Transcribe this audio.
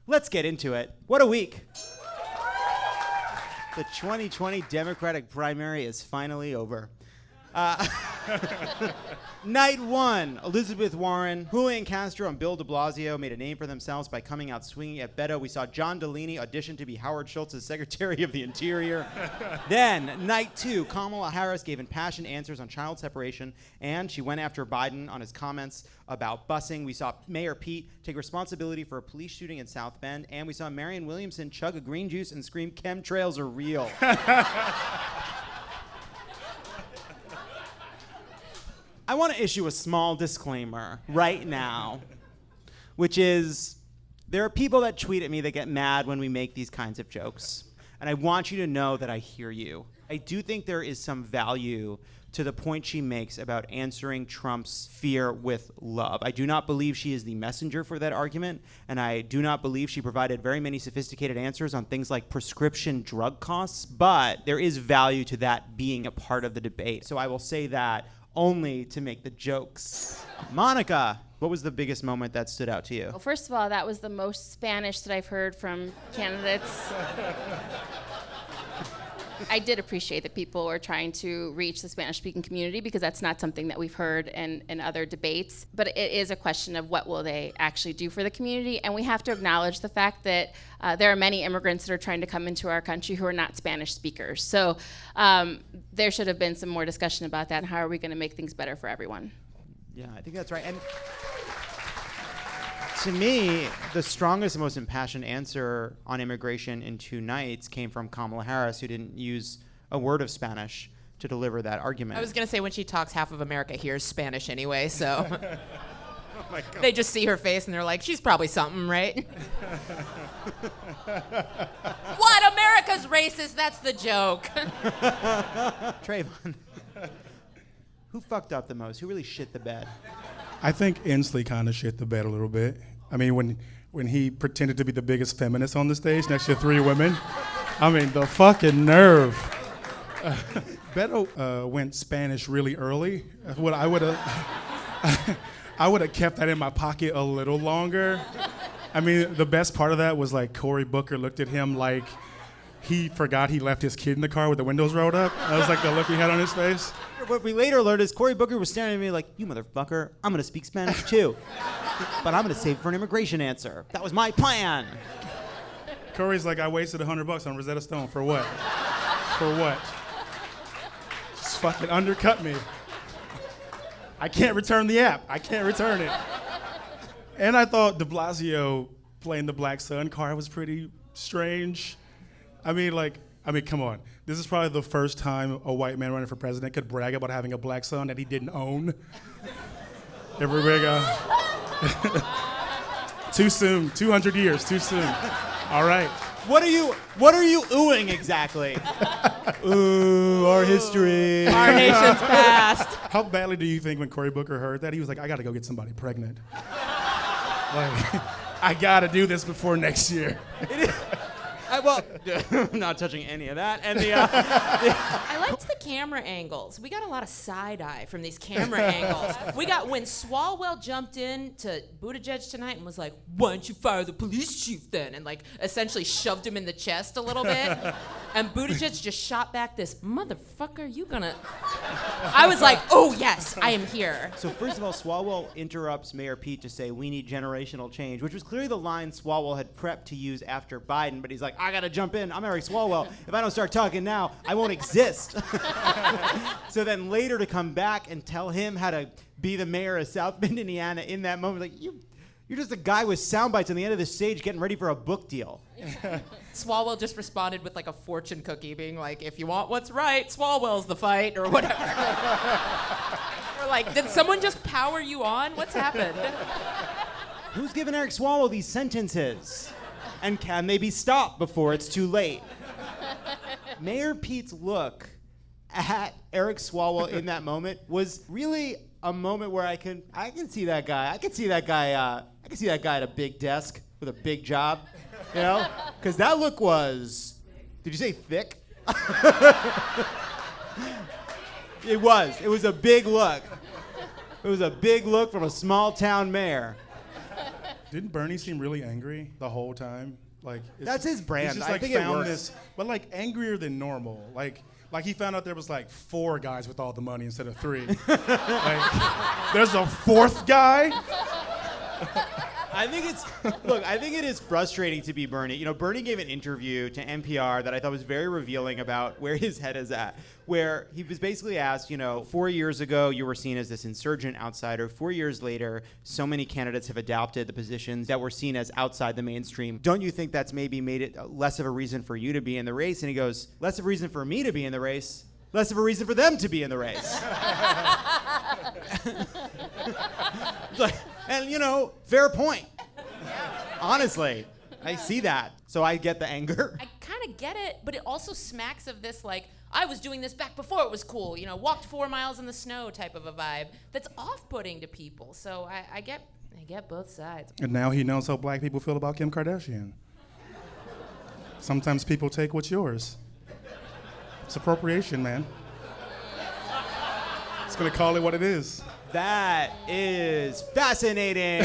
Let's get into it. What a week. The 2020 Democratic primary is finally over. Night one, Elizabeth Warren, Julián Castro, and Bill de Blasio made a name for themselves by coming out swinging at Beto. We saw John Delaney audition to be Howard Schultz's Secretary of the Interior. Then, night two, Kamala Harris gave impassioned answers on child separation, and she went after Biden on his comments about busing. We saw Mayor Pete take responsibility for a police shooting in South Bend, and we saw Marianne Williamson chug a green juice and scream, "Chemtrails are real." I want to issue a small disclaimer right now, which is there are people that tweet at me that get mad when we make these kinds of jokes. And I want you to know that I hear you. I do think there is some value to the point she makes about answering Trump's fear with love. I do not believe she is the messenger for that argument, and I do not believe she provided very many sophisticated answers on things like prescription drug costs, but there is value to that being a part of the debate. So I will say that only to make the jokes. Monica, what was the biggest moment that stood out to you? Well, first of all, that was the most Spanish that I've heard from candidates. I did appreciate that people were trying to reach the Spanish-speaking community because that's not something that we've heard in other debates. But it is a question of what will they actually do for the community. And we have to acknowledge the fact that there are many immigrants that are trying to come into our country who are not Spanish speakers. So there should have been some more discussion about that and how are we going to make things better for everyone. Yeah, I think that's right. And to me, the strongest and most impassioned answer on immigration in 2 nights came from Kamala Harris, who didn't use a word of Spanish to deliver that argument. I was going to say, when she talks, half of America hears Spanish anyway, so Oh my God. they just see her face and they're like, she's probably something, right? What? America's racist? That's the joke. Travon, who fucked up the most? Who really shit the bed? I think Inslee kind of shit the bed a little bit. I mean, when he pretended to be the biggest feminist on the stage next to 3 women, I mean, the fucking nerve. Beto went Spanish really early. What I would have kept that in my pocket a little longer. I mean, the best part of that was like Cory Booker looked at him like he forgot he left his kid in the car with the windows rolled up. That was like the look he had on his face. What we later learned is Cory Booker was staring at me like, "You motherfucker, I'm gonna speak Spanish too. But I'm gonna save it for an immigration answer. That was my plan." Cory's like, "I wasted $100 on Rosetta Stone for what? For what? Just fucking undercut me. I can't return the app. I can't return it." And I thought de Blasio playing the Black Sun card was pretty strange. I mean, come on. This is probably the first time a white man running for president could brag about having a black son that he didn't own. Everybody go, too soon, 200 years, too soon. All right. What are you oohing exactly? Ooh, our history. Our nation's past. How badly do you think when Cory Booker heard that, he was like, "I gotta go get somebody pregnant. Like, I gotta do this before next year." Well, I'm not touching any of that. And I liked the camera angles. We got a lot of side-eye from these camera angles. We got when Swalwell jumped in to Buttigieg tonight and was like, "Why don't you fire the police chief then?" And like essentially shoved him in the chest a little bit. And Buttigieg just shot back this, "Motherfucker, you gonna..." I was like, oh yes, I am here. So first of all, Swalwell interrupts Mayor Pete to say, "We need generational change," which was clearly the line Swalwell had prepped to use after Biden, but he's like, "I gotta jump in. I'm Eric Swalwell. If I don't start talking now, I won't exist." So then later to come back and tell him how to be the mayor of South Bend, Indiana in that moment, like, you're just a guy with sound bites on the end of the stage getting ready for a book deal. Swalwell just responded with like a fortune cookie being like, "If you want what's right, Swalwell's the fight," or whatever. We're like, did someone just power you on? What's happened? Who's giving Eric Swalwell these sentences? And can they be stopped before it's too late? Mayor Pete's look at Eric Swalwell in that moment was really a moment where I can see that guy. I can see that guy at a big desk with a big job, you know? Because that look was, did you say thick? It was a big look. It was a big look from a small town mayor. Didn't Bernie seem really angry the whole time? That's his brand. He's just I think it found works. this, but angrier than normal. Like he found out there was 4 guys with all the money instead of 3. There's a 4th guy. I think it is frustrating to be Bernie. You know, Bernie gave an interview to NPR that I thought was very revealing about where his head is at, where he was basically asked, 4 years ago, you were seen as this insurgent outsider. 4 years later, so many candidates have adopted the positions that were seen as outside the mainstream. Don't you think that's maybe made it less of a reason for you to be in the race? And he goes, less of a reason for me to be in the race, less of a reason for them to be in the race. And, fair point. Honestly, I see that. So I get the anger. I kind of get it, but it also smacks of this, I was doing this back before it was cool, walked 4 miles in the snow type of a vibe that's off-putting to people. So I get both sides. And now he knows how black people feel about Kim Kardashian. Sometimes people take what's yours. It's appropriation, man. It's gonna call it what it is. That is fascinating.